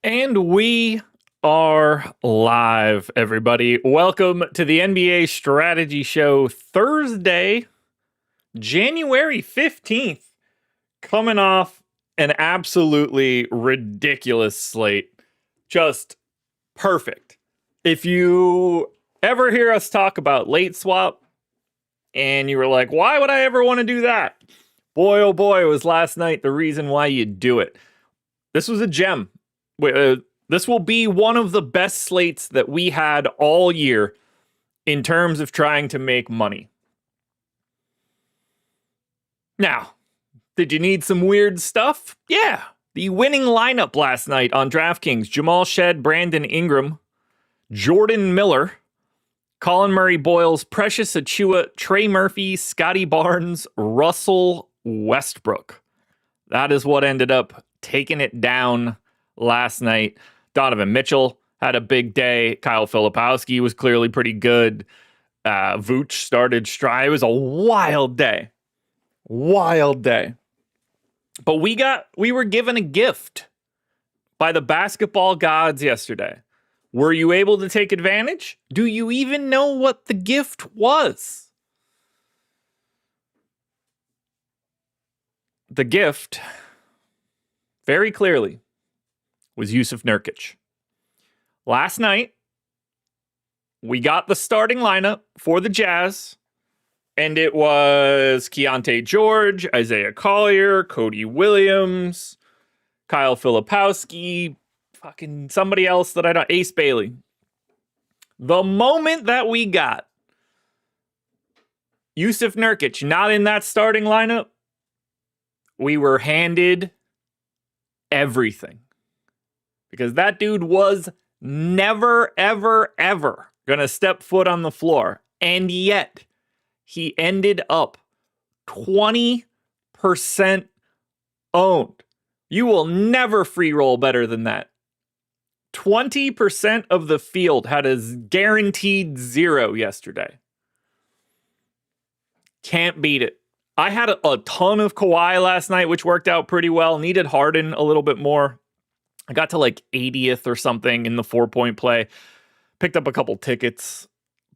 And we are live, everybody. Welcome to the NBA Strategy Show, Thursday, January 15th, coming off an absolutely ridiculous slate. Just perfect. If you ever hear us talk about late swap and you were like, why would I ever want to do that? Boy, oh boy, was last night the reason why you do it. This was a gem. This will be one of the best slates that we had all year in terms of trying to make money. Now, did you need some weird stuff? Yeah. The winning lineup last night on DraftKings: Jamal Shed, Brandon Ingram, Jordan Miller, Colin Murray-Boyles, Precious Achiuwa, Trey Murphy, Scotty Barnes, Russell Westbrook. That is what ended up taking it down last night. Donovan Mitchell had a big day. Kyle Filipowski was clearly pretty good. Vooch started stride. It was a wild day. Wild day. But we were given a gift by the basketball gods yesterday. Were you able to take advantage? Do you even know what the gift was? The gift, very clearly, was Jusuf Nurkic. Last night, we got the starting lineup for the Jazz, and it was Keontae George, Isaiah Collier, Cody Williams, Kyle Filipowski, fucking somebody else that I don't, Ace Bailey. The moment that we got Jusuf Nurkic not in that starting lineup, we were handed everything. Because that dude was never, ever, ever going to step foot on the floor. And yet, he ended up 20% owned. You will never free roll better than that. 20% of the field had a guaranteed zero yesterday. Can't beat it. I had a ton of Kawhi last night, which worked out pretty well. Needed Harden a little bit more. I got to like 80th or something in the 4-point play. Picked up a couple tickets,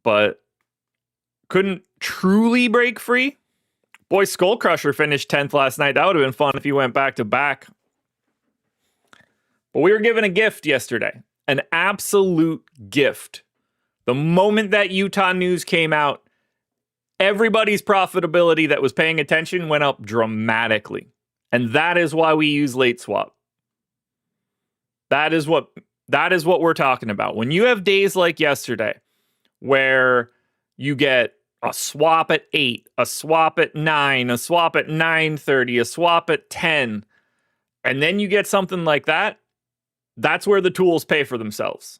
but couldn't truly break free. Boy, Skull Crusher finished 10th last night. That would have been fun if he went back to back. But we were given a gift yesterday. An absolute gift. The moment that Utah news came out, everybody's profitability that was paying attention went up dramatically. And that is why we use late swap. That is what we're talking about. When you have days like yesterday where you get a swap at 8, a swap at 9, a swap at 9:30, a swap at 10, and then you get something like that, that's where the tools pay for themselves.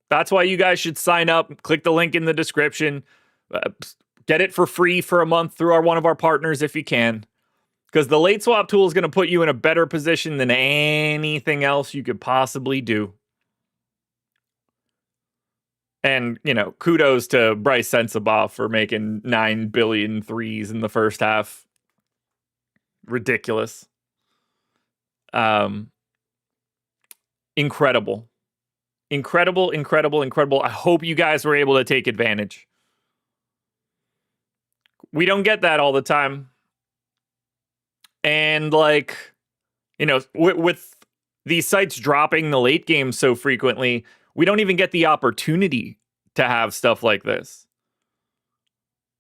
That's why you guys should sign up, click the link in the description, get it for free for a month through one of our partners if you can. Because the late swap tool is going to put you in a better position than anything else you could possibly do. And, kudos to Bryce Sensabaugh for making 9 billion threes in the first half. Ridiculous. Incredible. Incredible, incredible, incredible. I hope you guys were able to take advantage. We don't get that all the time. And with these sites dropping the late game so frequently, we don't even get the opportunity to have stuff like this.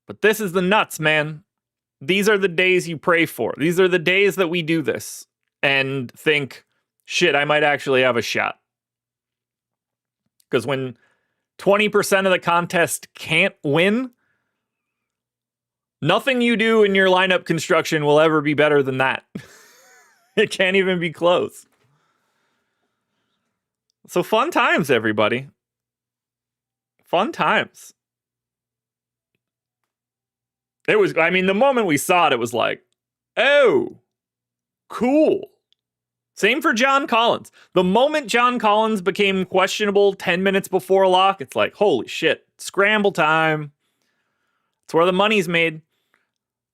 But this is the nuts, man. These are the days you pray for. These are the days that we do this and think, shit, I might actually have a shot. Because when 20% of the contest can't win, nothing you do in your lineup construction will ever be better than that. It can't even be close. So fun times, everybody. Fun times. It was, the moment we saw it, it was like, oh, cool. Same for John Collins. The moment John Collins became questionable 10 minutes before lock, it's like, holy shit, scramble time. It's where the money's made.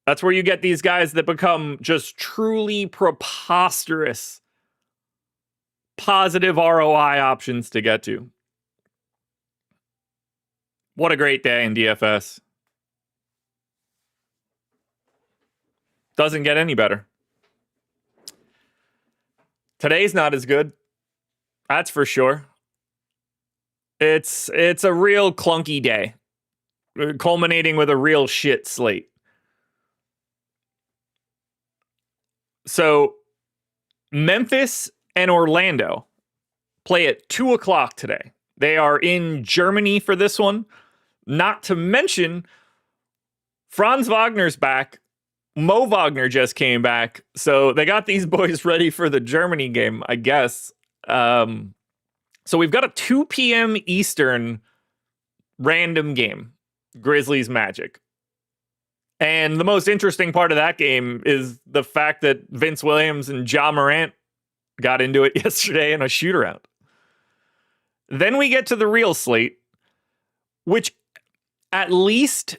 That's where you get these guys that become just truly preposterous positive ROI options to get to. What a great day in DFS. Doesn't get any better. Today's not as good. That's for sure. It's a real clunky day, culminating with a real shit slate. So Memphis and Orlando play at 2 o'clock today. They are in Germany for this one. Not to mention, Franz Wagner's back. Mo Wagner just came back. So they got these boys ready for the Germany game, I guess. So we've got a 2 p.m. Eastern random game, Grizzlies Magic. And the most interesting part of that game is the fact that Vince Williams and Ja Morant got into it yesterday in a shootaround. Then we get to the real slate, which at least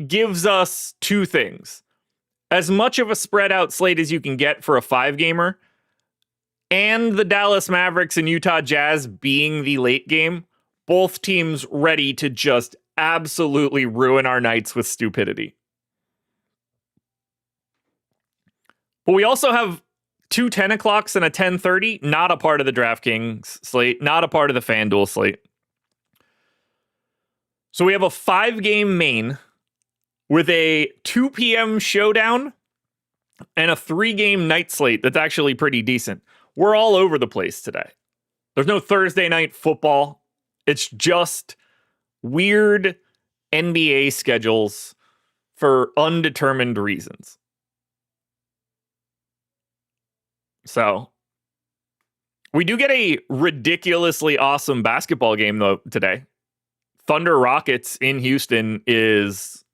gives us two things. As much of a spread out slate as you can get for a 5-gamer, and the Dallas Mavericks and Utah Jazz being the late game, both teams ready to just absolutely ruin our nights with stupidity. But we also have 2 10 o'clocks and a 10:30, not a part of the DraftKings slate, not a part of the FanDuel slate. So we have a 5-game main with a 2 p.m. showdown and a 3-game night slate that's actually pretty decent. We're all over the place today. There's no Thursday night football. It's just weird NBA schedules for undetermined reasons. So we do get a ridiculously awesome basketball game, though, today. Thunder Rockets in Houston is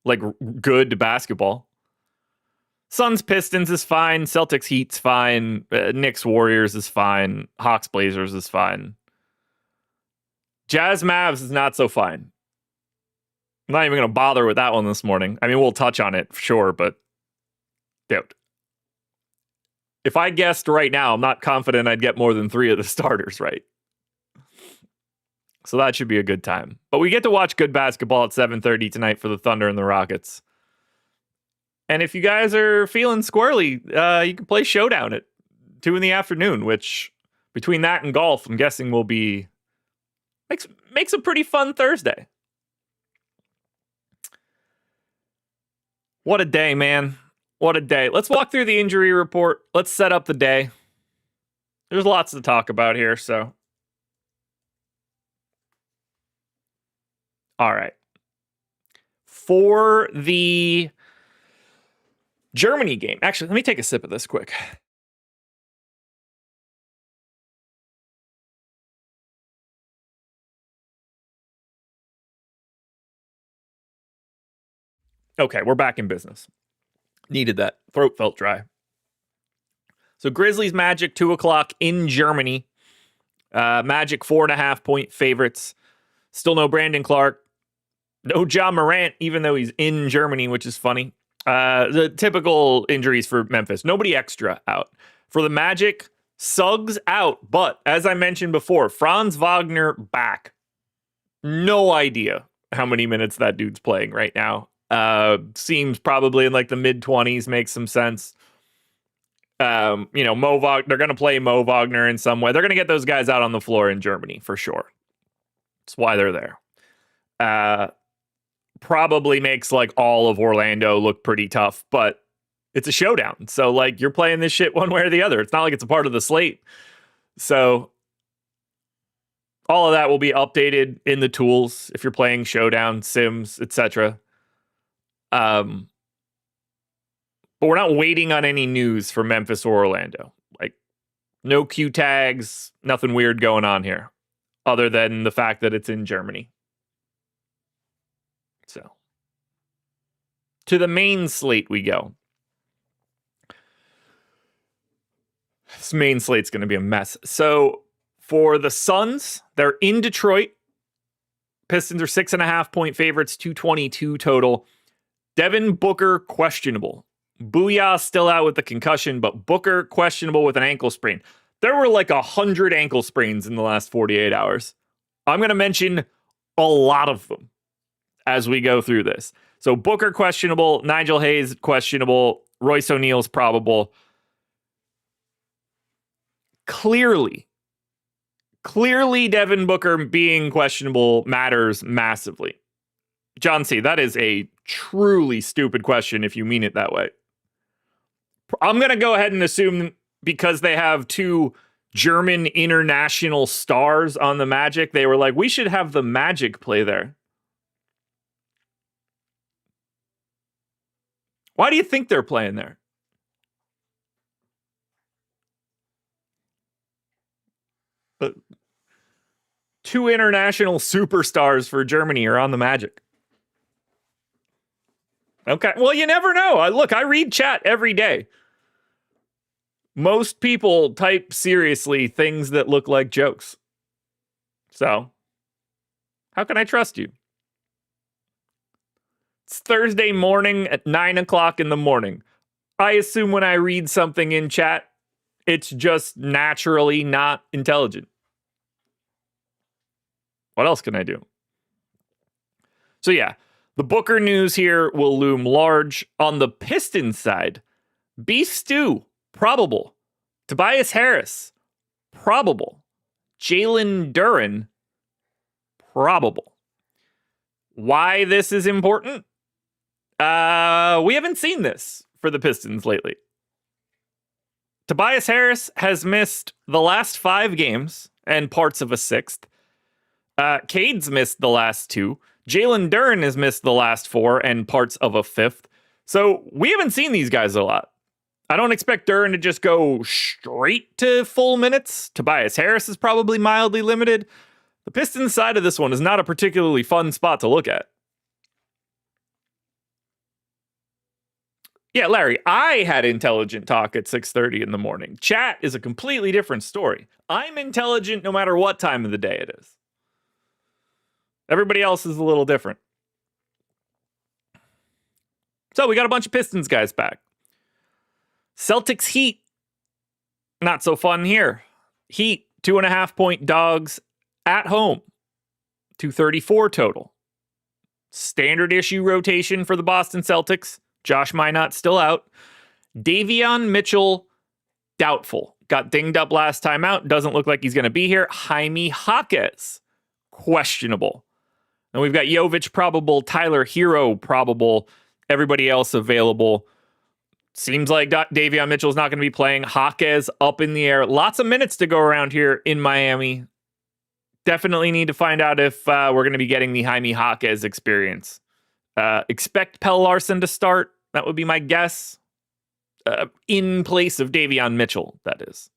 like good basketball. Suns Pistons is fine. Celtics Heat's fine. Knicks Warriors is fine. Hawks Blazers is fine. Jazz Mavs is not so fine. I'm not even going to bother with that one this morning. I mean, we'll touch on it for sure, but dude, if I guessed right now, I'm not confident I'd get more than 3 of the starters right. So that should be a good time. But we get to watch good basketball at 7:30 tonight for the Thunder and the Rockets. And if you guys are feeling squirrely, you can play Showdown at 2 in the afternoon, which between that and golf, I'm guessing will be makes a pretty fun Thursday. What a day, man. What a day. Let's walk through the injury report. Let's set up the day. There's lots to talk about here, so. All right. For the Germany game. Actually, let me take a sip of this quick. Okay, we're back in business. Needed that. Throat felt dry. So Grizzlies Magic, 2 o'clock in Germany. Magic 4.5 point favorites. Still no Brandon Clark. No Ja Morant, even though he's in Germany, which is funny. The typical injuries for Memphis. Nobody extra out. For the Magic, Suggs out. But as I mentioned before, Franz Wagner back. No idea how many minutes that dude's playing right now. Seems probably in like the mid-20s, makes some sense. Mo Wagner, they're going to play Mo Wagner in some way. They're going to get those guys out on the floor in Germany for sure. That's why they're there. Probably makes like all of Orlando look pretty tough, but it's a showdown. So like you're playing this shit one way or the other. It's not like it's a part of the slate. So all of that will be updated in the tools if you're playing Showdown, Sims, etc. But we're not waiting on any news for Memphis or Orlando. Like no Q tags, nothing weird going on here other than the fact that it's in Germany. So to the main slate we go. This main slate's going to be a mess. So for the Suns, they're in Detroit. Pistons are 6.5 point favorites, 222 total. Devin Booker questionable. Booyah still out with the concussion, but Booker questionable with an ankle sprain. There were like 100 ankle sprains in the last 48 hours. I'm going to mention a lot of them as we go through this. So Booker questionable, Nigel Hayes questionable, Royce O'Neal's probable. Clearly, Devin Booker being questionable matters massively. John C., that is a truly stupid question if you mean it that way. I'm going to go ahead and assume because they have two German international stars on the Magic, they were like, we should have the Magic play there. Why do you think they're playing there? But two international superstars for Germany are on the Magic. Okay, well, you never know. I read chat every day. Most people type seriously things that look like jokes. So, how can I trust you? It's Thursday morning at 9 o'clock in the morning. I assume when I read something in chat, it's just naturally not intelligent. What else can I do? So yeah, the Booker news here will loom large. On the Pistons side, Beef Stew, probable. Tobias Harris, probable. Jalen Duren, probable. Why this is important? We haven't seen this for the Pistons lately. Tobias Harris has missed the last 5 games and parts of a 6th. Cade's missed the last 2. Jalen Duren has missed the last 4 and parts of a 5th. So we haven't seen these guys a lot. I don't expect Duren to just go straight to full minutes. Tobias Harris is probably mildly limited. The Pistons side of this one is not a particularly fun spot to look at. Yeah, Larry, I had intelligent talk at 6:30 in the morning. Chat is a completely different story. I'm intelligent no matter what time of the day it is. Everybody else is a little different. So we got a bunch of Pistons guys back. Celtics Heat, not so fun here. Heat, 2.5-point dogs at home. 234 total. Standard issue rotation for the Boston Celtics. Josh Minott still out. Davion Mitchell, doubtful. Got dinged up last time out. Doesn't look like he's going to be here. Jaime Jaquez, questionable. And we've got Jovic probable, Tyler Hero probable, everybody else available. Seems like Davion Mitchell's not going to be playing. Jaquez up in the air. Lots of minutes to go around here in Miami. Definitely need to find out if we're going to be getting the Jaime Jaquez experience. Expect Pelle Larsson to start. That would be my guess. In place of Davion Mitchell, that is.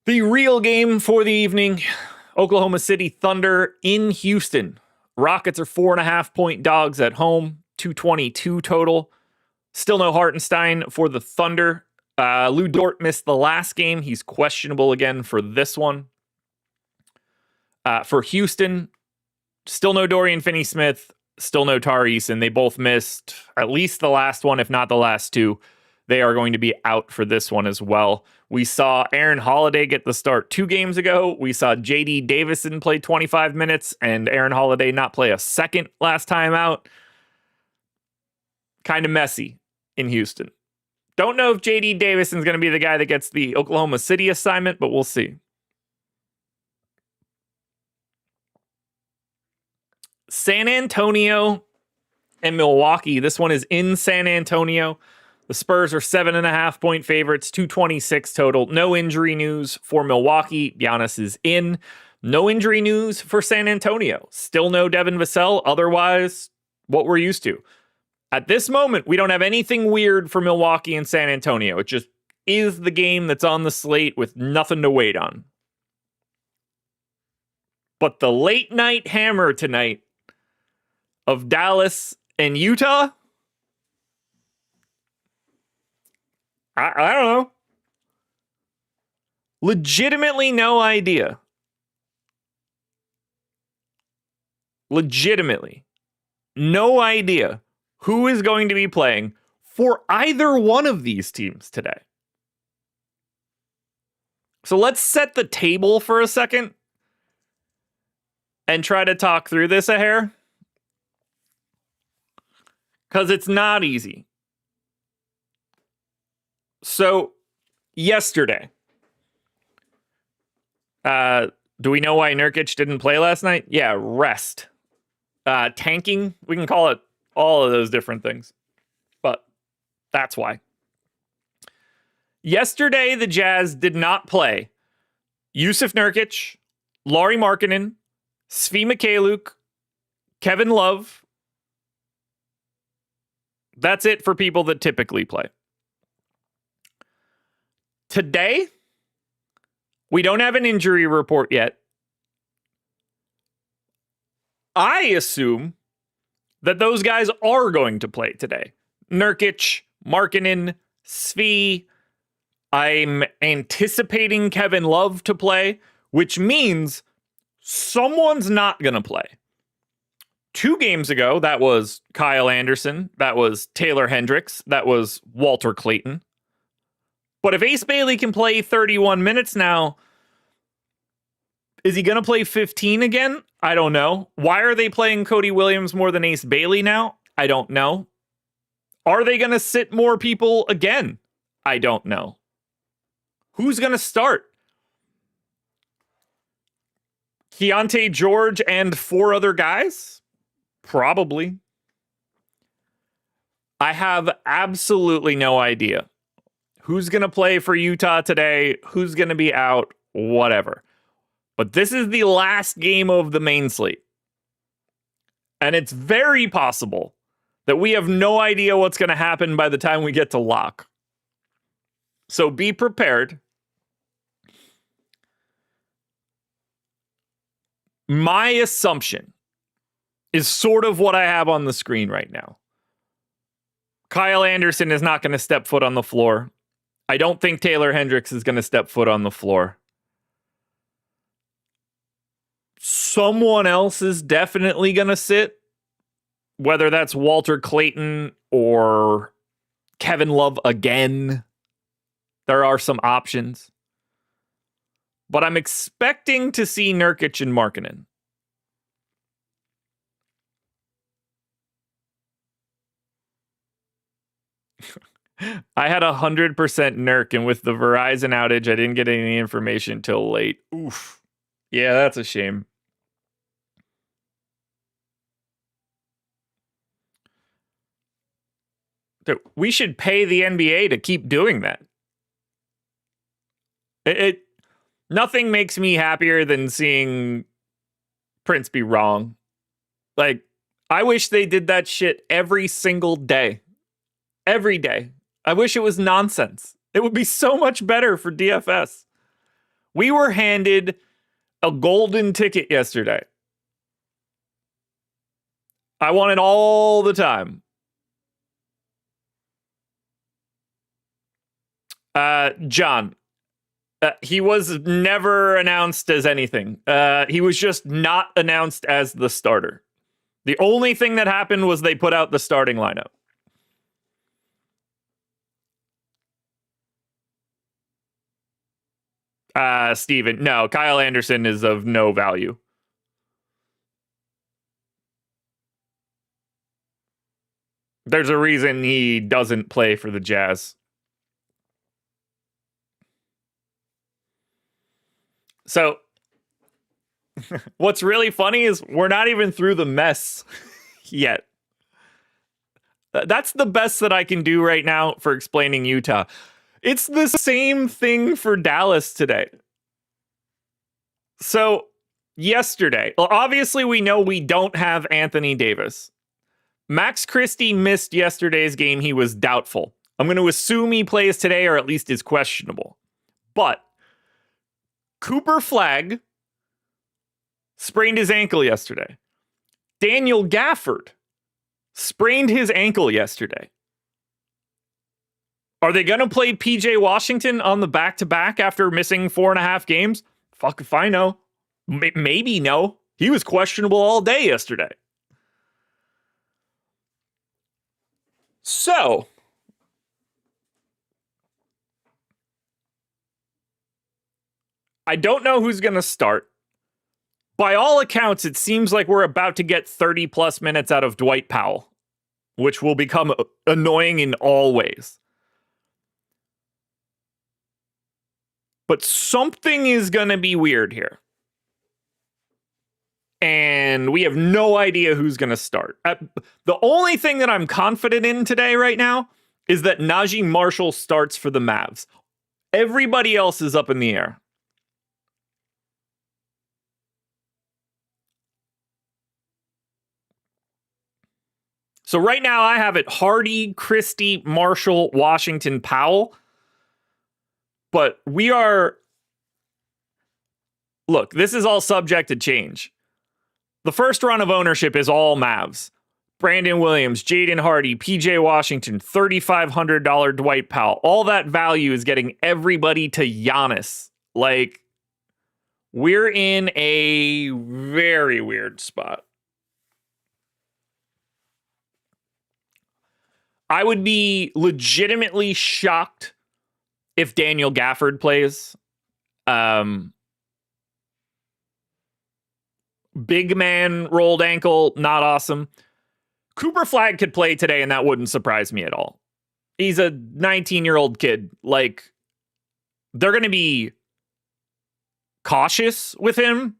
The real game for the evening, Oklahoma City Thunder in Houston. Rockets are 4.5-point dogs at home, 222 total. Still no Hartenstein for the Thunder. Lou Dort missed the last game. He's questionable again for this one. For Houston, still no Dorian Finney-Smith, still no Tari Eason. They both missed at least the last one, if not the last 2. They are going to be out for this one as well. We saw Aaron Holiday get the start 2 games ago. We saw J.D. Davison play 25 minutes and Aaron Holiday not play a second last time out. Kind of messy in Houston. Don't know if J.D. Davison's going to be the guy that gets the Oklahoma City assignment, but we'll see. San Antonio and Milwaukee. This one is in San Antonio. The Spurs are 7.5-point favorites, 226 total. No injury news for Milwaukee. Giannis is in. No injury news for San Antonio. Still no Devin Vassell. Otherwise, what we're used to. At this moment, we don't have anything weird for Milwaukee and San Antonio. It just is the game that's on the slate with nothing to wait on. But the late night hammer tonight of Dallas and Utah, I don't know. Legitimately no idea. Legitimately. No idea who is going to be playing for either one of these teams today. So let's set the table for a second and try to talk through this a hair. Because it's not easy. So, yesterday, do we know why Nurkic didn't play last night? Yeah, rest. Tanking, we can call it all of those different things. But that's why. Yesterday, the Jazz did not play Yusuf Nurkic, Lauri Markkanen, Svi Mykhailiuk, Kevin Love. That's it for people that typically play. Today, we don't have an injury report yet. I assume that those guys are going to play today. Nurkic, Markkanen, Svi. I'm anticipating Kevin Love to play, which means someone's not going to play. 2 games ago, that was Kyle Anderson, that was Taylor Hendricks, that was Walter Clayton. But if Ace Bailey can play 31 minutes now, is he going to play 15 again? I don't know. Why are they playing Cody Williams more than Ace Bailey now? I don't know. Are they going to sit more people again? I don't know. Who's going to start? Keontae George and 4 other guys? Probably. I have absolutely no idea. Who's going to play for Utah today? Who's going to be out? Whatever. But this is the last game of the main slate. And it's very possible that we have no idea what's going to happen by the time we get to lock. So be prepared. My assumption is sort of what I have on the screen right now. Kyle Anderson is not going to step foot on the floor. I don't think Taylor Hendricks is going to step foot on the floor. Someone else is definitely going to sit, whether that's Walter Clayton or Kevin Love again. There are some options. But I'm expecting to see Nurkic and Markkanen. I had 100% Nurk, and with the Verizon outage, I didn't get any information till late. Oof. Yeah, that's a shame. Dude, we should pay the NBA to keep doing that. Nothing makes me happier than seeing Prince be wrong. Like, I wish they did that shit every single day. Every day. I wish it was nonsense. It would be so much better for DFS. We were handed a golden ticket yesterday. I want it all the time. John. He was never announced as anything. He was just not announced as the starter. The only thing that happened was they put out the starting lineup. Steven, no, Kyle Anderson is of no value. There's a reason he doesn't play for the Jazz. So, what's really funny is we're not even through the mess yet. That's the best that I can do right now for explaining Utah. It's the same thing for Dallas today. So, yesterday, well, obviously we know we don't have Anthony Davis. Max Christie missed yesterday's game. He was doubtful. I'm going to assume he plays today, or at least is questionable. But Cooper Flagg sprained his ankle yesterday. Daniel Gafford sprained his ankle yesterday. Are they going to play PJ Washington on the back-to-back after missing 4.5 games? Fuck if I know. Maybe no. He was questionable all day yesterday. So, I don't know who's going to start. By all accounts, it seems like we're about to get 30 plus minutes out of Dwight Powell, which will become annoying in all ways. But something is going to be weird here. And we have no idea who's going to start. The only thing that I'm confident in today right now is that Najee Marshall starts for the Mavs. Everybody else is up in the air. So right now I have it Hardy, Christie, Marshall, Washington, Powell. But we are... Look, this is all subject to change. The first run of ownership is all Mavs. Brandon Williams, Jaden Hardy, PJ Washington, $3,500 Dwight Powell. All that value is getting everybody to Giannis. Like, we're in a very weird spot. I would be legitimately shocked if Daniel Gafford plays. Big man rolled ankle, not awesome. Cooper Flagg could play today, and that wouldn't surprise me at all. He's a 19-year-old kid. Like, they're going to be cautious with him,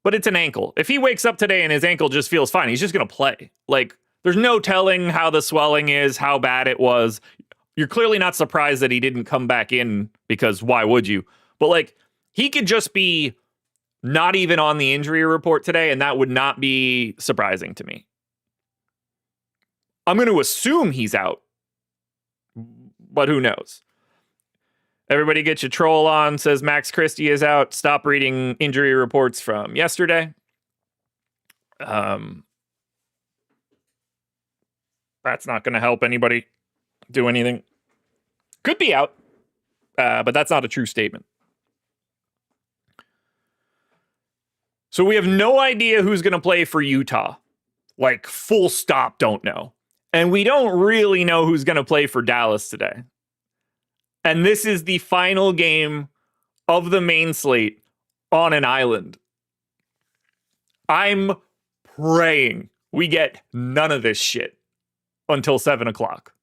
but it's an ankle. If he wakes up today and his ankle just feels fine, he's just going to play. Like, there's no telling how the swelling is, how bad it was. You're clearly not surprised that he didn't come back in, because why would you? But, like, he could just be not even on the injury report today, and that would not be surprising to me. I'm going to assume he's out, but who knows? Everybody get your troll on, says Max Christie is out. Stop reading injury reports from yesterday. That's not going to help anybody do anything. Could be out, but that's not a true statement. So we have no idea who's going to play for Utah. Like, full stop, don't know. And we don't really know who's going to play for Dallas today. And this is the final game of the main slate on an island. I'm praying we get none of this shit until 7 o'clock.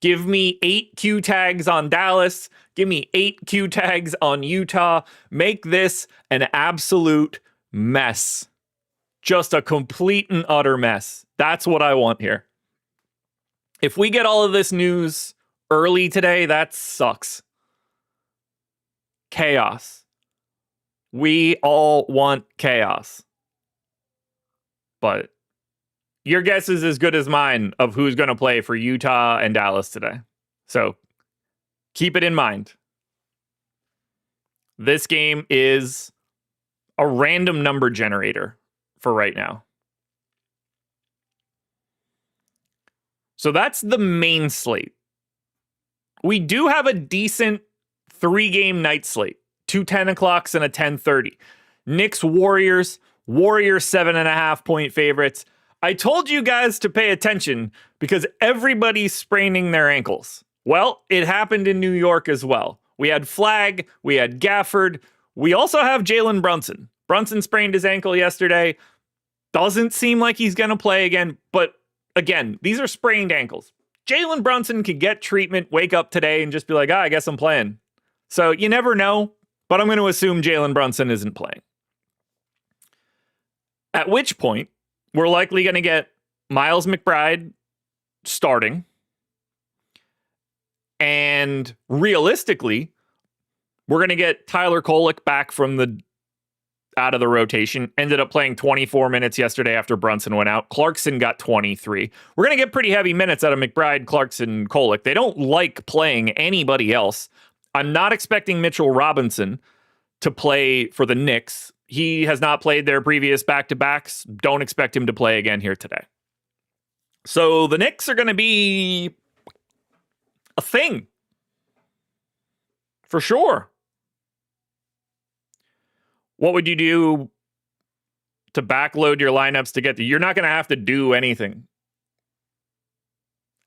Give me 8 Q tags on Dallas. Give me 8 Q tags on Utah. Make this an absolute mess. Just a complete and utter mess. That's what I want here. If we get all of this news early today, that sucks. Chaos. We all want chaos. But your guess is as good as mine of who's going to play for Utah and Dallas today. So keep it in mind. This game is a random number generator for right now. So that's the main slate. We do have a decent 3-game night slate. 2 10 o'clocks and a 10:30. Knicks Warriors. Warriors 7.5 point favorites. I told you guys to pay attention because everybody's spraining their ankles. Well, it happened in New York as well. We had Flagg. We had Gafford. We also have Jalen Brunson. Brunson sprained his ankle yesterday. Doesn't seem like he's going to play again, but again, these are sprained ankles. Jalen Brunson could get treatment, wake up today, and just be like, I guess I'm playing. So you never know, but I'm going to assume Jalen Brunson isn't playing. At which point, we're likely going to get Miles McBride starting. And realistically, we're going to get Tyler Kolek back from out of the rotation. Ended up playing 24 minutes yesterday after Brunson went out. Clarkson got 23. We're going to get pretty heavy minutes out of McBride, Clarkson, Kolek. They don't like playing anybody else. I'm not expecting Mitchell Robinson to play for the Knicks. He has not played their previous back-to-backs. Don't expect him to play again here today. So the Knicks are going to be a thing. For sure. What would you do to backload your lineups to get to? You're not going to have to do anything.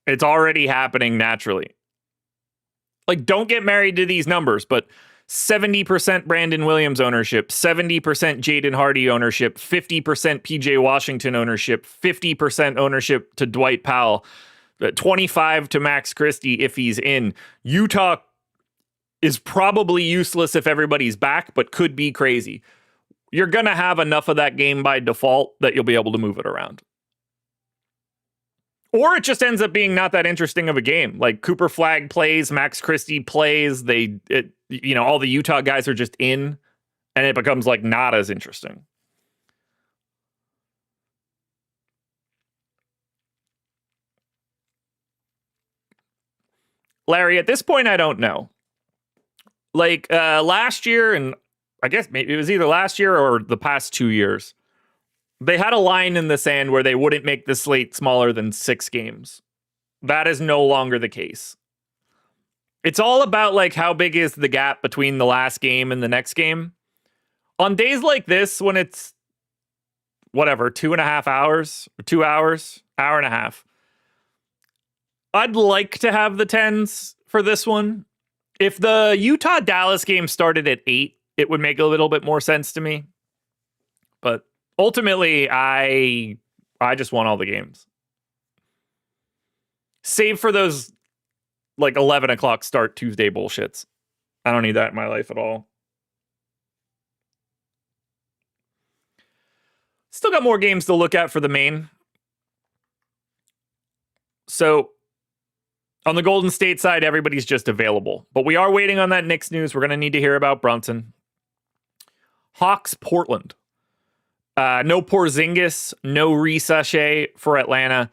It's already happening naturally. Like, don't get married to these numbers, but 70% Brandon Williams ownership, 70% Jaden Hardy ownership, 50% PJ Washington ownership, 50% ownership to Dwight Powell, 25 to Max Christie if he's in. Utah is probably useless if everybody's back, but could be crazy. You're going to have enough of that game by default that you'll be able to move it around. Or it just ends up being not that interesting of a game. Like Cooper Flagg plays, Max Christie plays, all the Utah guys are just in, and it becomes like not as interesting. Larry, at this point, I don't know. Like last year, and I guess maybe it was either last year or the past 2 years, they had a line in the sand where they wouldn't make the slate smaller than 6 games. That is no longer the case. It's all about like how big is the gap between the last game and the next game. On days like this, when it's whatever, 2.5 hours, or 2 hours, hour and a half, I'd like to have the 10s for this one. If the Utah-Dallas game started at 8, it would make a little bit more sense to me. But ultimately, I just want all the games. Save for those like 11 o'clock start Tuesday bullshits. I don't need that in my life at all. Still got more games to look at for the main. So on the Golden State side, everybody's just available. But we are waiting on that Knicks news. We're going to need to hear about Brunson. Hawks, Portland. No Porzingis, no Risache for Atlanta.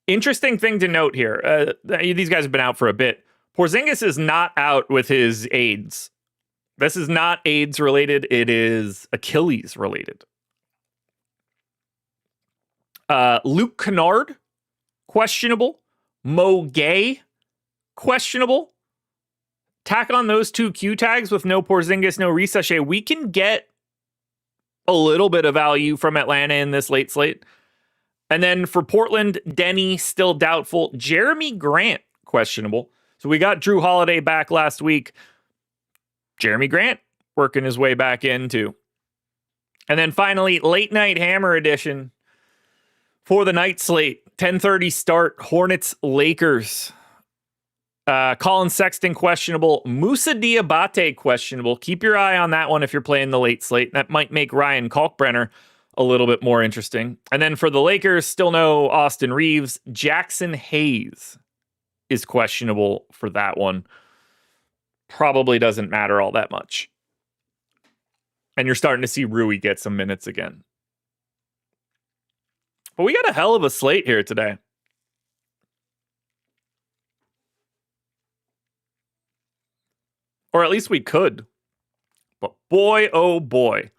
Interesting thing to note here. These guys have been out for a bit. Porzingis is not out with his AIDS. This is not AIDS related. It is Achilles related. Luke Kennard, questionable. Mo Gay, questionable. Tack on those 2 Q tags with no Porzingis, no Risache. We can get a little bit of value from Atlanta in this late slate. And then for Portland, Denny still doubtful. Jeremy Grant, questionable. So we got Drew Holiday back last week. Jeremy Grant working his way back in too. And then finally, late night hammer edition for the night slate. 10:30 start, Hornets, Lakers. Colin Sexton, questionable. Moussa Diabate, questionable. Keep your eye on that one if you're playing the late slate. That might make Ryan Kalkbrenner a little bit more interesting. And then for the Lakers, still no Austin Reeves. Jackson Hayes is questionable for that one. Probably doesn't matter all that much. And you're starting to see Rui get some minutes again. But we got a hell of a slate here today. Or at least we could. But boy, oh boy,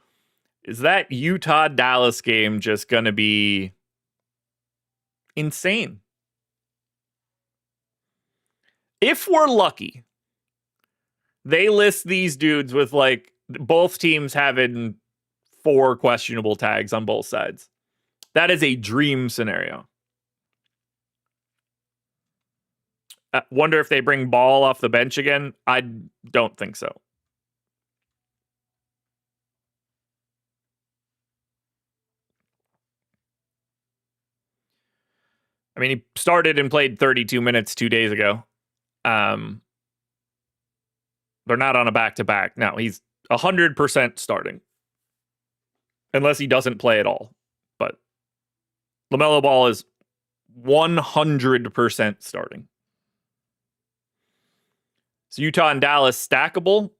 is that Utah-Dallas game just going to be insane. If we're lucky, they list these dudes with like both teams having 4 questionable tags on both sides. That is a dream scenario. Wonder if they bring Ball off the bench again. I don't think so. I mean, he started and played 32 minutes 2 days ago. They're not on a back-to-back. No, he's 100% starting. Unless he doesn't play at all. But LaMelo Ball is 100% starting. So Utah and Dallas stackable?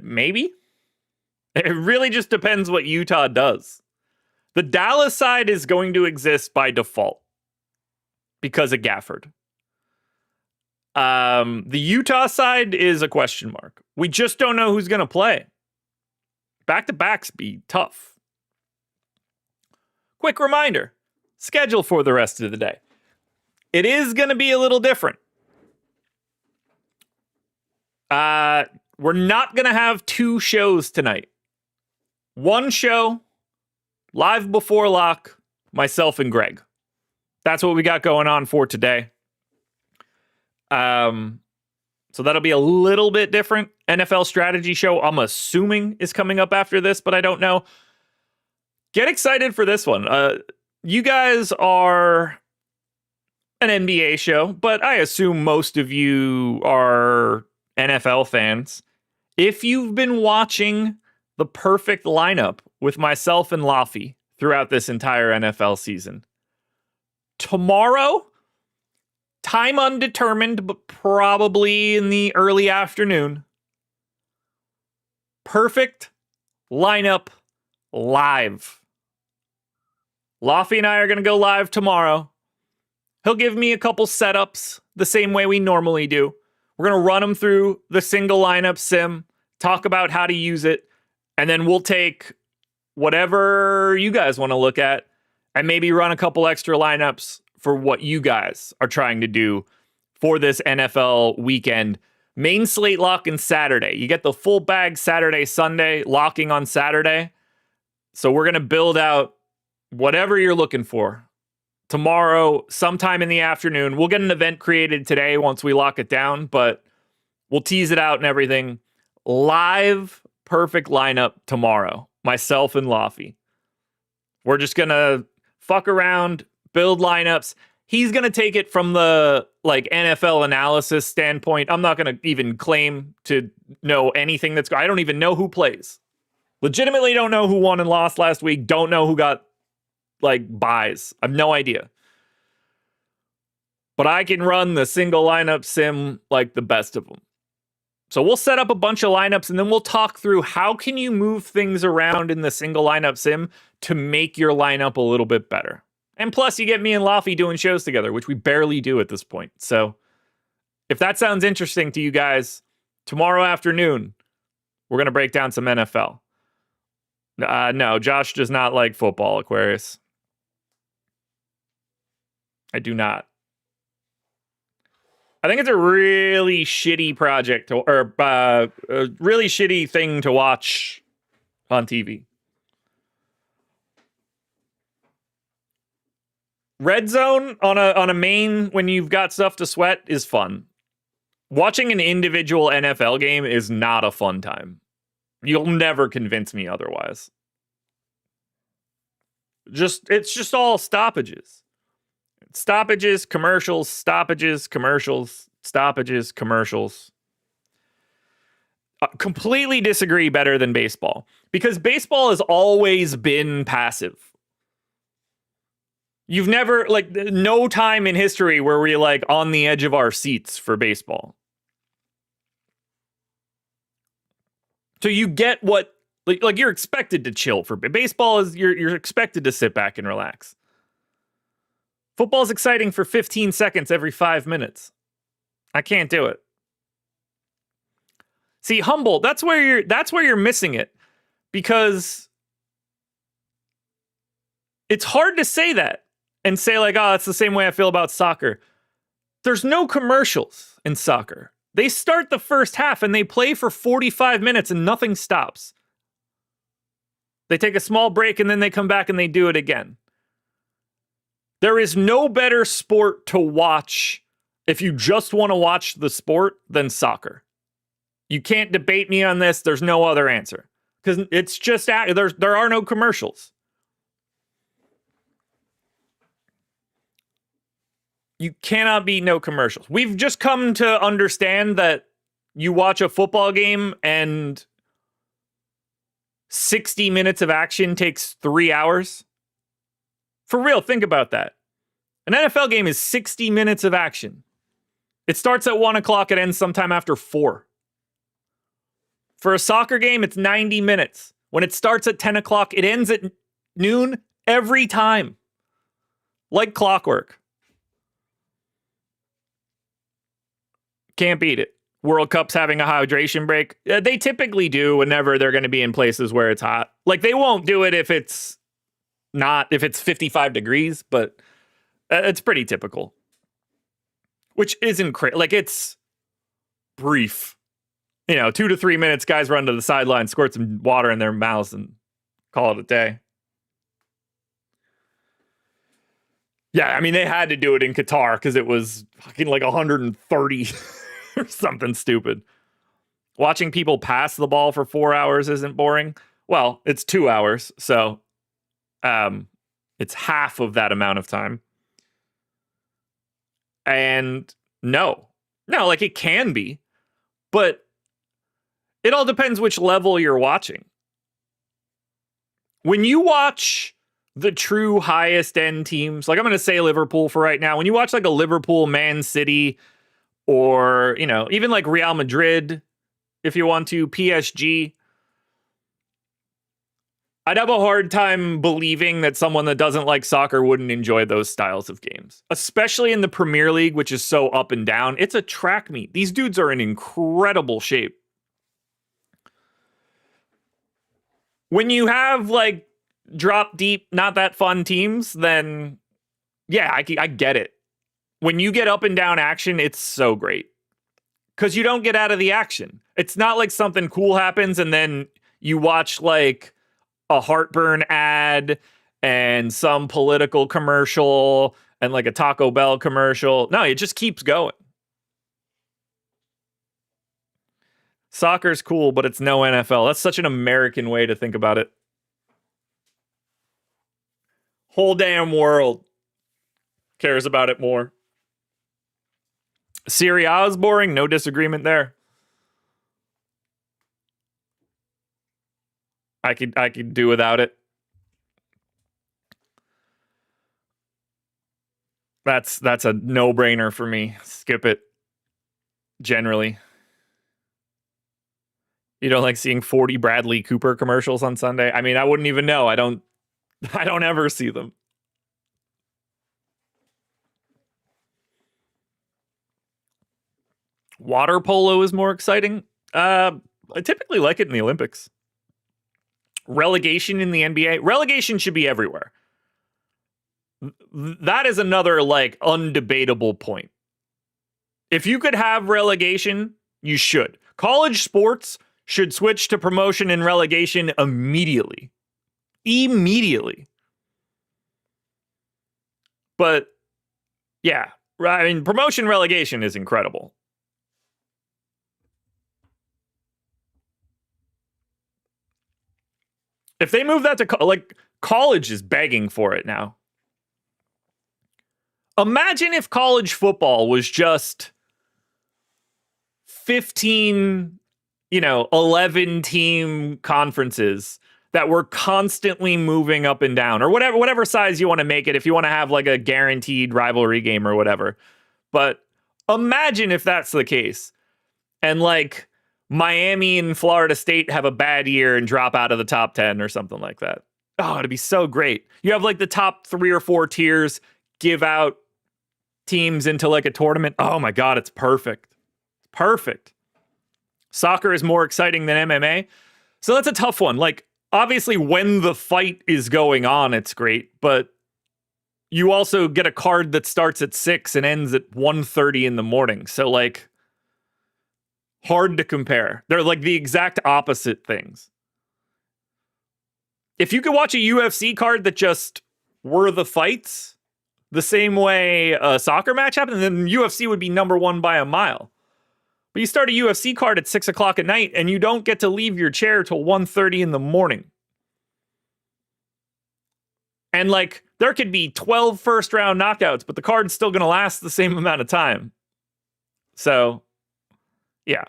Maybe. It really just depends what Utah does. The Dallas side is going to exist by default because of Gafford. The Utah side is a question mark. We just don't know who's going to play. Back-to-backs be tough. Quick reminder, schedule for the rest of the day. It is going to be a little different. We're not going to have 2 shows tonight. 1 show, live before lock, myself and Greg. That's what we got going on for today. So that'll be a little bit different. NFL strategy show, I'm assuming, is coming up after this, but I don't know. Get excited for this one. You guys are an NBA show, but I assume most of you are NFL fans. If you've been watching the perfect lineup with myself and Laffy throughout this entire NFL season, tomorrow, time undetermined, but probably in the early afternoon, perfect lineup live. Laffy and I are going to go live tomorrow. He'll give me a couple setups the same way we normally do. We're going to run them through the single lineup sim, talk about how to use it, and then we'll take whatever you guys want to look at and maybe run a couple extra lineups for what you guys are trying to do for this NFL weekend. Main slate lock in Saturday. You get the full bag Saturday, Sunday, locking on Saturday. So we're going to build out whatever you're looking for. Tomorrow, sometime in the afternoon, we'll get an event created today once we lock it down, but we'll tease it out and everything. Live, perfect lineup tomorrow. Myself and Laffy. We're just going to fuck around, build lineups. He's going to take it from the NFL analysis standpoint. I'm not going to even claim to know anything I don't even know who plays. Legitimately don't know who won and lost last week. Don't know who got buys. I have no idea. But I can run the single lineup sim like the best of them. So we'll set up a bunch of lineups and then we'll talk through how can you move things around in the single lineup sim to make your lineup a little bit better. And plus you get me and Laffy doing shows together, which we barely do at this point. So if that sounds interesting to you guys, tomorrow afternoon, we're going to break down some NFL. No, Josh does not like football, Aquarius. I do not. I think it's a really shitty project or a really shitty thing to watch on TV. Red zone on a main when you've got stuff to sweat is fun. Watching an individual NFL game is not a fun time. You'll never convince me otherwise. It's just all stoppages. Stoppages, commercials, stoppages, commercials, stoppages, commercials. Completely disagree better than baseball. Because baseball has always been passive. You've never, no time in history where we're, on the edge of our seats for baseball. So you get what, you're expected to chill for baseball. You're expected to sit back and relax. Football's exciting for 15 seconds every 5 minutes. I can't do it. See, humble, that's where you're missing it. Because it's hard to say that and say it's the same way I feel about soccer. There's no commercials in soccer. They start the first half and they play for 45 minutes and nothing stops. They take a small break and then they come back and they do it again. There is no better sport to watch if you just want to watch the sport than soccer. You can't debate me on this. There's no other answer. Because it's just, there are no commercials. You cannot beat no commercials. We've just come to understand that you watch a football game and 60 minutes of action takes 3 hours. For real, think about that. An NFL game is 60 minutes of action. It starts at 1 o'clock, it ends sometime after 4. For a soccer game, it's 90 minutes. When it starts at 10 o'clock, it ends at noon every time. Like clockwork. Can't beat it. World Cup's having a hydration break. They typically do whenever they're going to be in places where it's hot. They won't do it if it's 55 degrees, but it's pretty typical. Which isn't crazy. It's brief. 2 to 3 minutes, guys run to the sideline, squirt some water in their mouths, and call it a day. Yeah, I mean, they had to do it in Qatar because it was fucking like 130 or something stupid. Watching people pass the ball for 4 hours isn't boring. Well, it's 2 hours, so it's half of that amount of time. And no, like it can be, but it all depends which level you're watching. When you watch the true highest end teams, like I'm going to say Liverpool for right now, when you watch like a Liverpool, Man City, or, you know, even like Real Madrid, if you want to, PSG, I'd have a hard time believing that someone that doesn't like soccer wouldn't enjoy those styles of games, especially in the Premier League, which is so up and down. It's a track meet. These dudes are in incredible shape. When you have like drop deep, not that fun teams, then yeah, I get it. When you get up and down action, it's so great because you don't get out of the action. It's not like something cool happens and then you watch like a heartburn ad and some political commercial and like a Taco Bell commercial. No, it just keeps going. Soccer's cool, but it's no NFL. That's such an American way to think about it. Whole damn world cares about it more. Serie A is boring. No disagreement there. I could do without it. That's a no-brainer for me. Skip it. Generally. You don't like seeing 40 Bradley Cooper commercials on Sunday? I mean, I wouldn't even know. I don't ever see them. Water polo is more exciting. I typically like it in the Olympics. Relegation in the NBA. Relegation should be everywhere. That is another like undebatable point. If you could have relegation, you should. College sports should switch to promotion and relegation immediately. Immediately. But yeah, I mean, promotion relegation is incredible. If they move that to like college is begging for it now. Imagine if college football was just 15, 11 team conferences that were constantly moving up and down, or whatever size you want to make it, if you want to have like a guaranteed rivalry game or whatever. But imagine if that's the case. And like Miami and Florida State have a bad year and drop out of the top 10 or something like that. Oh, it'd be so great. You have like the top 3 or 4 tiers give out teams into like a tournament. Oh my God, it's perfect. Perfect. Soccer is more exciting than MMA. So that's a tough one. Like, obviously, when the fight is going on, it's great. But you also get a card that starts at 6 and ends at 1:30 in the morning. So like, hard to compare. They're like the exact opposite things. If you could watch a UFC card that just were the fights the same way a soccer match happened, then UFC would be number 1 by a mile. But you start a UFC card at 6 o'clock at night and you don't get to leave your chair till 1:30 in the morning. And like, there could be 12 first round knockouts, but the card's still going to last the same amount of time. So, yeah.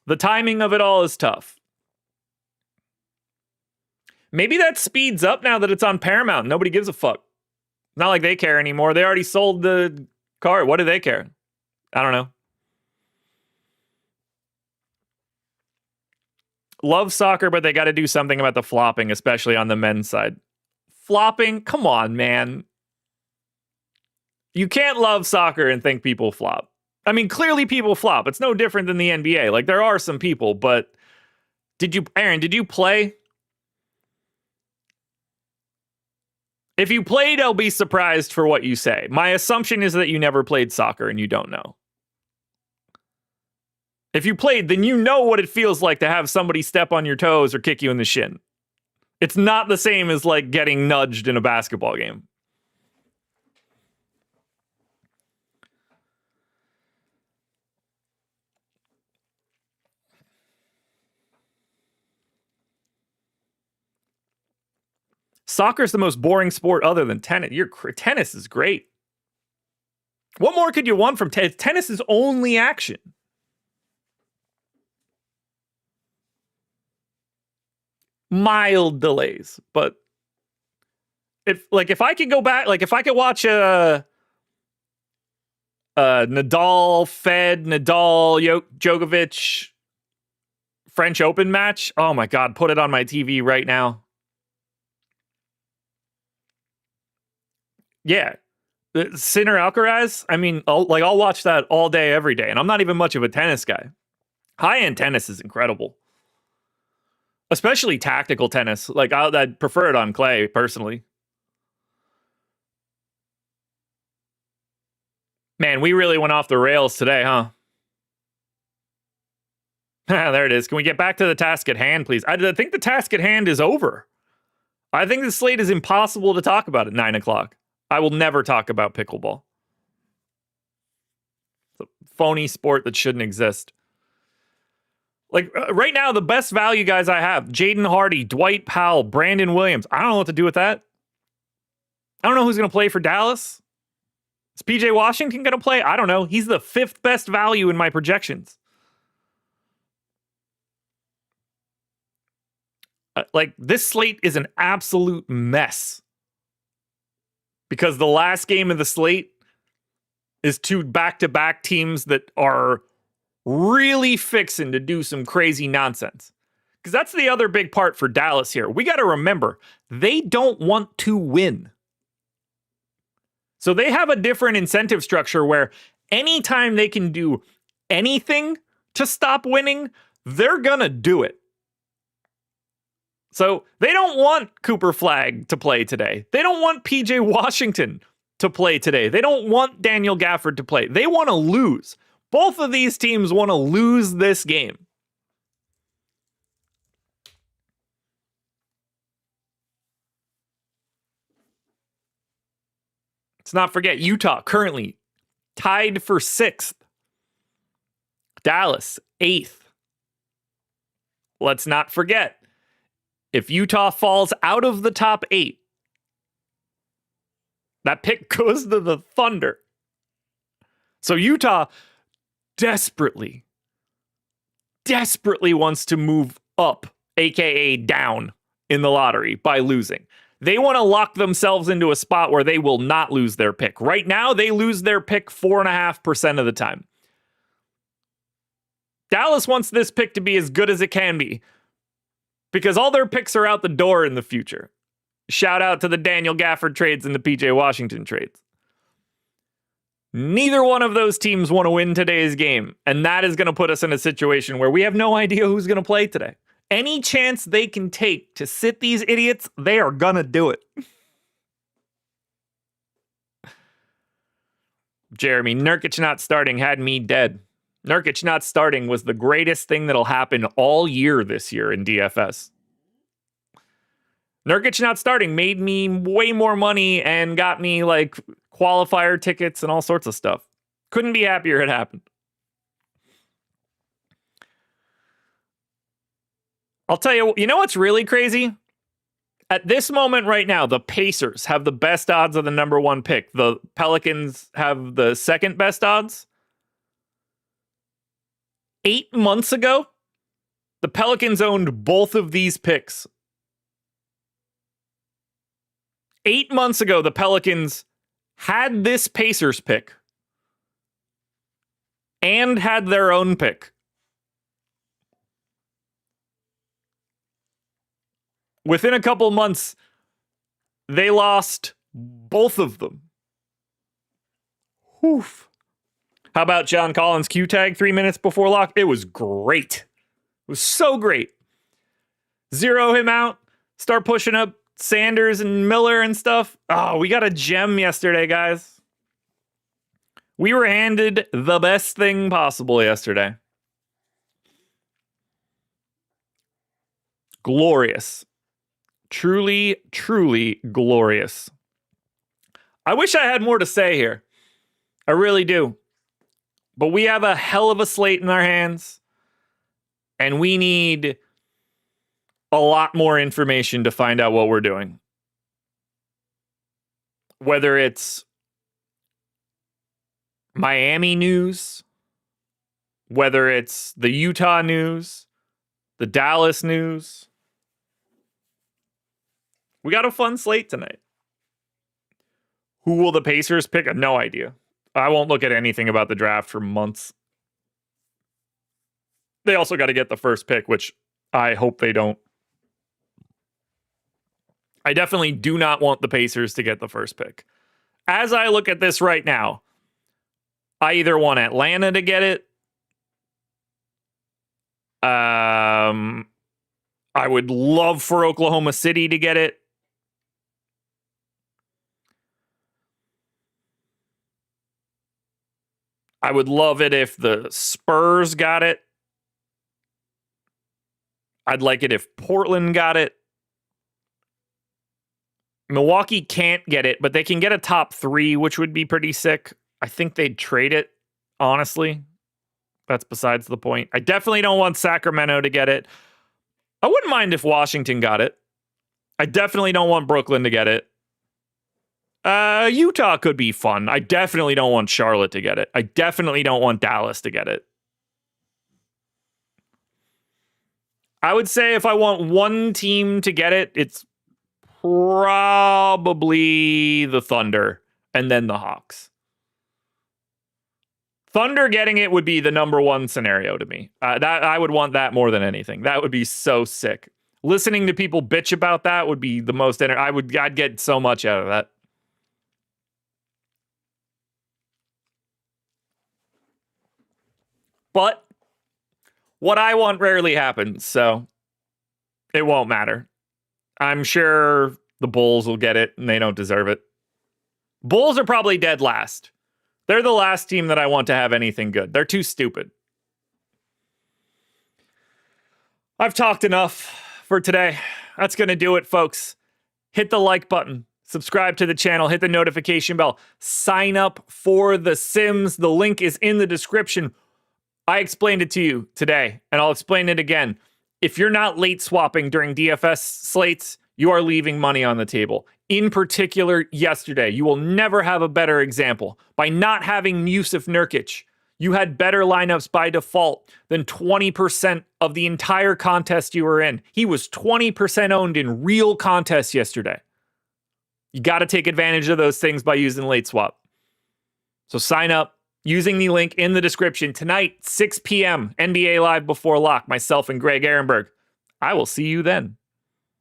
The timing of it all is tough. Maybe that speeds up now that it's on Paramount. Nobody gives a fuck. Not like they care anymore. They already sold the card. What do they care? I don't know. Love soccer, but they got to do something about the flopping, especially on the men's side. Flopping? Come on, man. You can't love soccer and think people flop. I mean, clearly people flop. It's no different than the NBA. Like, there are some people, but Aaron, did you play? If you played, I'll be surprised for what you say. My assumption is that you never played soccer and you don't know. If you played, then you know what it feels like to have somebody step on your toes or kick you in the shin. It's not the same as like getting nudged in a basketball game. Soccer's the most boring sport other than tennis. Tennis is great. What more could you want from tennis? Tennis is only action. Mild delays, but if I could go back, like if I could watch a Nadal, Djokovic French Open match, oh my God, put it on my TV right now. Yeah. Sinner Alcaraz, I mean, I'll watch that all day, every day. And I'm not even much of a tennis guy. High-end tennis is incredible. Especially tactical tennis. Like, I'd prefer it on clay, personally. Man, we really went off the rails today, huh? There it is. Can we get back to the task at hand, please? I think the task at hand is over. I think the slate is impossible to talk about at 9 o'clock. I will never talk about pickleball. It's a phony sport that shouldn't exist. Like, right now, the best value guys I have, Jaden Hardy, Dwight Powell, Brandon Williams. I don't know what to do with that. I don't know who's going to play for Dallas. Is PJ Washington going to play? I don't know. He's the 5th best value in my projections. Like, this slate is an absolute mess. Because the last game of the slate is 2 back-to-back teams that are really fixing to do some crazy nonsense. Because that's the other big part for Dallas here. We got to remember, they don't want to win. So they have a different incentive structure where anytime they can do anything to stop winning, they're going to do it. So they don't want Cooper Flagg to play today. They don't want PJ Washington to play today. They don't want Daniel Gafford to play. They want to lose. Both of these teams want to lose this game. Let's not forget Utah currently tied for 6th. Dallas 8th. Let's not forget, if Utah falls out of the top 8, that pick goes to the Thunder. So Utah desperately wants to move up, aka down, in the lottery by losing. They want to lock themselves into a spot where they will not lose their pick. Right now, they lose their pick 4.5% of the time. Dallas wants this pick to be as good as it can be, because all their picks are out the door in the future. Shout out to the Daniel Gafford trades and the PJ Washington trades. Neither one of those teams want to win today's game, and that is going to put us in a situation where we have no idea who's going to play today. Any chance they can take to sit these idiots, they are going to do it. Jeremy, Nurkic not starting had me dead. Nurkic not starting was the greatest thing that'll happen all year this year in DFS. Nurkic not starting made me way more money and got me like qualifier tickets and all sorts of stuff. Couldn't be happier it happened. I'll tell you, you know what's really crazy? At this moment right now, the Pacers have the best odds of the number 1 pick. The Pelicans have the 2nd best odds. 8 months ago, the Pelicans owned both of these picks. 8 months ago, the Pelicans had this Pacers pick and had their own pick. Within a couple months, they lost both of them. Oof. How about John Collins' Q tag 3 minutes before lock? It was great. It was so great. Zero him out. Start pushing up Sanders and Miller and stuff. Oh, we got a gem yesterday, guys. We were handed the best thing possible yesterday. Glorious. Truly, truly glorious. I wish I had more to say here. I really do. But we have a hell of a slate in our hands. And we need a lot more information to find out what we're doing. Whether it's Miami news, whether it's the Utah news, the Dallas news. We got a fun slate tonight. Who will the Pacers pick? No idea. I won't look at anything about the draft for months. They also got to get the first pick, which I hope they don't. I definitely do not want the Pacers to get the first pick. As I look at this right now, I either want Atlanta to get it. I would love for Oklahoma City to get it. I would love it if the Spurs got it. I'd like it if Portland got it. Milwaukee can't get it, but they can get a top 3, which would be pretty sick. I think they'd trade it, honestly. That's besides the point. I definitely don't want Sacramento to get it. I wouldn't mind if Washington got it. I definitely don't want Brooklyn to get it. Utah could be fun. I definitely don't want Charlotte to get it. I definitely don't want Dallas to get it. I would say if I want one team to get it, it's probably the Thunder and then the Hawks. Thunder getting it would be the number one scenario to me. That I would want that more than anything. That would be so sick. Listening to people bitch about that would be the most. I'd get so much out of that. But what I want rarely happens, so it won't matter. I'm sure the Bulls will get it, and they don't deserve it. Bulls are probably dead last. They're the last team that I want to have anything good. They're too stupid. I've talked enough for today. That's going to do it, folks. Hit the like button. Subscribe to the channel. Hit the notification bell. Sign up for the Sims. The link is in the description. I explained it to you today, and I'll explain it again. If you're not late swapping during DFS slates, you are leaving money on the table. In particular, yesterday, you will never have a better example. By not having Yusuf Nurkic, you had better lineups by default than 20% of the entire contest you were in. He was 20% owned in real contests yesterday. You got to take advantage of those things by using late swap. So sign up using the link in the description. Tonight, 6 p.m., NBA Live Before Lock, myself and Greg Ehrenberg. I will see you then.